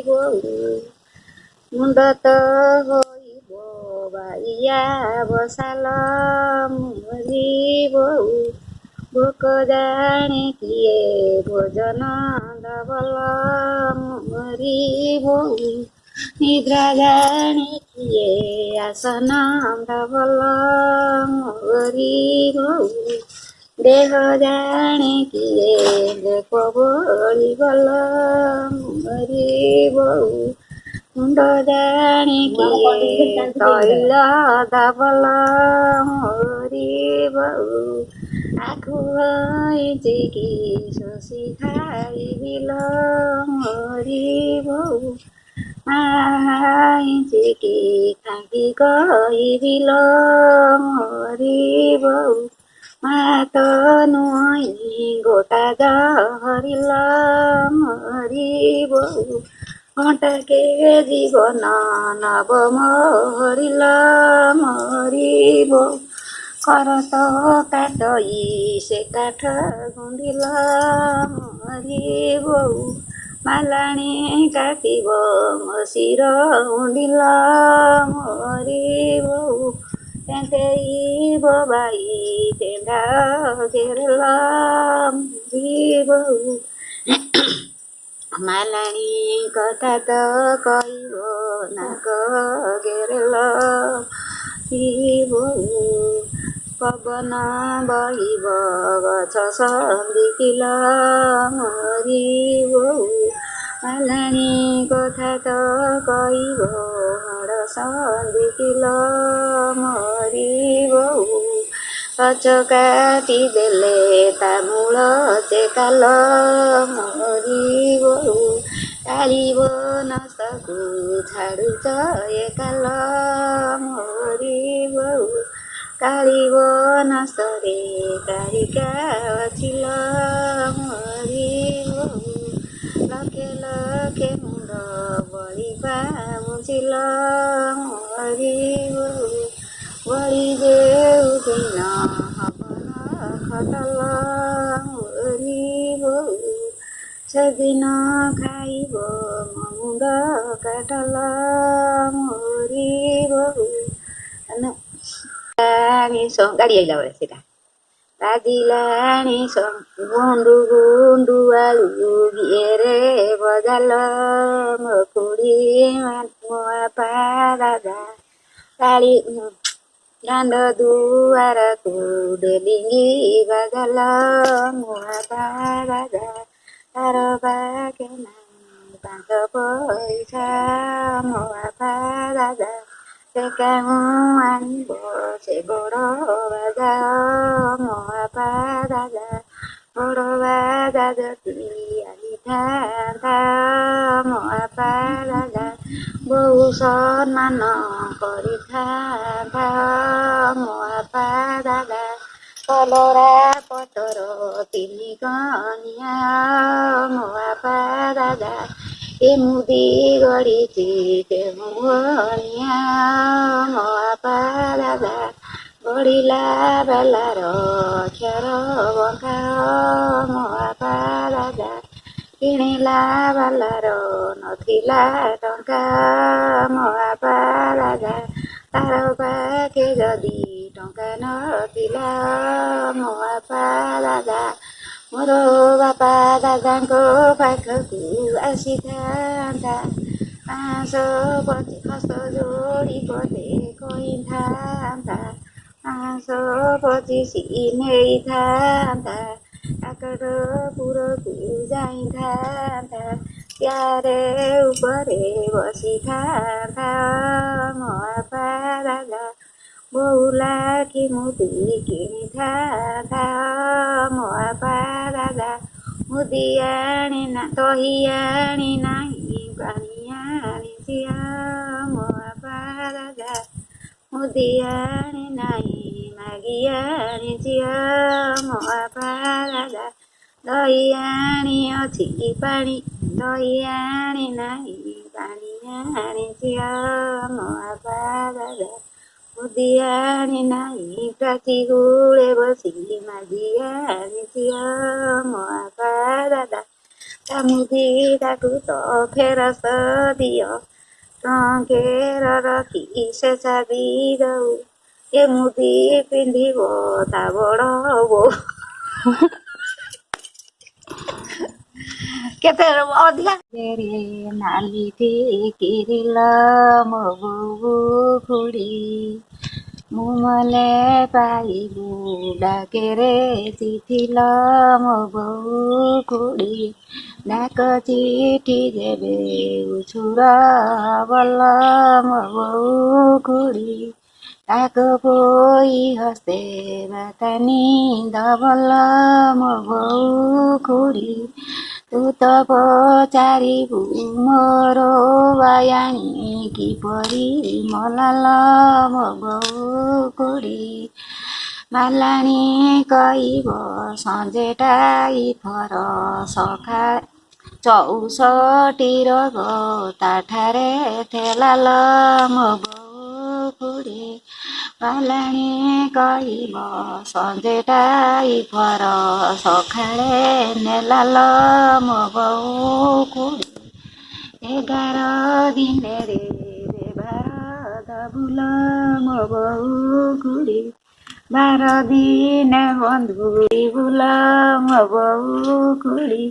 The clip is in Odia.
ବୋଉ ମୁଣ୍ଡ ତ ହୋଇବ ବାଇଆ ବସାଲ ମୁରି ବୋଉ ଭୋକ ଜାଣି କିଏ ଭୋଜନ ଦବଲ ମୁରି ବୋଉ ନିଦ୍ରା ଜାଣି କିଏ ଆସନ ଦବଲ ମୁରି ବୋଉ ଦେହ ଜାଣି କିଏ ଦେଖ ବଳି ଗଲ ମୁରି ବୋଉ ମୁଣ୍ଡ ଜାଣି କିଏ ତୈଳ ଦବଲ ମୁରି ବୋଉ ଆଖୁ ହେଇଛି କି ଶୋଷି ଖାଇବିଲ ମୁରି ବୋଉ ହେଇଛି କି ଖାଇକି କହିବିଲ ମୁରି ବୋଉ ମାତ ନୁଇଁ ଗୋଟା ଧରିଲ ମରି ବୋଉ ଘଣ୍ଟାକେ ଜୀବନ ନବ ମରିଲ ମରି ବୋଉ କରତ କାଟଇ ସେ କାଠ ଗୁଣ୍ଡିଲ ମରି ବୋଉ ମାଲାଣି କାଟିବ ମସିର ଉଣ୍ଡିଲ ମରି ବୋଉ ତେଣ୍ଟେଇ ବୋବାଇ ତେଣ୍ଡା ଘେରଲ ମୁରି ବୋଉ ମାଲାଣି କଥା ତ କହିବ ନାକ ଘେରଲ ମୁରି ବୋଉ ପବନ ବହିବ ଗଛ ସନ୍ଦିକିଲ ମରି ବୋଉ ମାଲାଣି କଥା ତ କହିବ ହାଡ଼ ସନ୍ଦିକିଲ ମରି ବୋଉ ଗଛ କାଟି ଦେଲେ ତା ମୂଳ ଚେକାଲ ମରି ବୋଉ କାଳିବ ନସକୁ ଛାଡୁଛ ଏକାଲ ମରି ବୋଉ କାଳିବ ନସରେ କାଳିକା ଅଛିଲ ମରି ବୋଉ ଲକ୍ଷେ ଲକ୍ଷେ ମୁଣ୍ଡ ବଳି ପାଉଁଚିଲ ମରି ବୋଉ ବଳି ଦେଉଦିନ ହବନ ଖଟଲ ମରି ବୋଉ ସେଦିନ ଖାଇବ ମୋ ମୁଣ୍ଡ କାଟଲ ମରି ବୋଉ ଗାଡ଼ି ଆଇଲା ବେଳେ ସେଇଟା ବାଜିଲାଣି ଗୁଣ୍ଡୁ ଗୁଣ୍ଡୁ ଆଳୁ ଗିଏରେ ବଜାଲ ମୋ ଖୁଡ଼ି ମୋ ବାପା ଦାଦା କାଳି ଦାଣ୍ଡ ଦୁଆରକୁ ଡେଲିଙ୍ଗି ବାଜାଲ ମୋ ବାପା ଦାଦା ତାର ବାକେ ନାହିଁ 5 ପଇସା ମୋ ବାପା ଦାଦା ସେ କାହୁଁ ଆଣିବ ସେ ବଡ଼ ବାଜା ମୋ ବାପା ଦାଦା ବଡ଼ ବାଜା ଯଦି ଆଣିଥାନ୍ତା ମୋ ବାପା ଦାଦା ବହୁ ସମ୍ମାନ କରିଥାନ୍ତା ମୋ ବାପା ଦାଦା କଲରା ପତର 3 କଣିଆ ମୋ ବାପା ଦାଦା ଏ ମୁଦି ଗଡ଼ିଛି କେଉଁ ଭଣିଆ ମୋ ବାପା ଦାଦା ଗଡ଼ିଲା ବେଲାର ଅକ୍ଷର ବଙ୍କା ମୋ ବାପା ଦାଦା କିଣିଲା ବାଲାର ନଥିଲା ଟଙ୍କା ମୋ ବାପା ଦାଦା ତାର ପାଖେ ଯଦି ଟଙ୍କା ନଥିଲା ମୋ ବାପା ଦାଦା ମୋର ବାପା ଦାଦାଙ୍କ ପାଖକୁ ଆସିଥାନ୍ତା 525 ଯୋଡ଼ି ପଦେ କହିଥାନ୍ତା 525 ନେଇଥାନ୍ତା କାକଟପୁରକୁ ଯାଇଥାନ୍ତା ପ୍ୟାରେ ଉପରେ ବସିଥାନ୍ତା ମୋ ବାପା ଦାଦା ବୋଉ ଲାଖି ମୁଦି କିଣିଥାନ୍ତା ମୋ ବାପା ଦାଦା ମୁଦି ଆଣି ନା ଦହି ଆଣି ନାହିଁ ପାଣି ଆଣିଛି ମୋ ବାପା ଦାଦା ମୁଦି ଆଣି ନାହିଁ ମାଗି ଆଣିଛି ମୋ ବାପା ଦାଦା ଦହି ଆଣି ଅଛି ପାଣି ଦହି ଆଣି ନାହିଁ ପାଣି ଆଣିଛି ମୋ ବାପା ଦାଦା ମୁଦି ଆଣି ନାହିଁ ପ୍ରାଚୀ କୂଳେ ବସି ମାଗି ଆଣିଛି ମୋ ବାପା ଦାଦା କାମୁଦି ତାକୁ ତ ଫେରସ୍ତ ଦିଅ ଟଙ୍କେର ରଖି ସେ ଚାବି ଦଉ ଏମୁଦି ପିନ୍ଧିବ ତା ବଡ଼ ବୋଉ କେତେ ଅଧିକା ରେ ନାଲି ଟିକିରିଲ ମୋ ବୋଉ ଖୁଡ଼ି ମୁଁ ମଲେ ପାଇବୁ ଡାକେରେ ଚିଠିଲ ମୋ ବୋଉ ଖୁଡ଼ି ଡାକ ଚିଠି ଦେବେ ଉଛୁର ବଲ ମୋ ବୋଉ ଖୁଡ଼ି ଡାକ ପୋଇ ହସ୍ତେ ବାତାନି ଦବଲ ମୋ ବୋଉ ଖୁଡ଼ି ତୁ ତ ପଚାରିବୁ ମୋର ବାୟାଣୀ କିପରି ମଲାଲ ମୋ ବୋଉ ଖୁଡ଼ି ମାଲାଣୀ କହିବ ସଞ୍ଜେଟା ଇଥର ସକାଳେ ଚଉଷଠିର ତାଠାରେ ଥେଲାଲ ମୋ ବୋଉ ଖୁଡ଼ି ମାଲାଣୀ କହିବ ସଞ୍ଜେଟା ଇଥର ସକାଳେ ନେଲାଲ ମୋ ବୋଉ ଖୁଡ଼ି 11 ଦିନରେ ବେଭାର ଦବୁଲ ମୋ ବୋଉ ଖୁଡ଼ି 12 ଦିନେ ବନ୍ଧୁ ବୁଲ ମୋ ବୋଉ ଖୁଡ଼ି।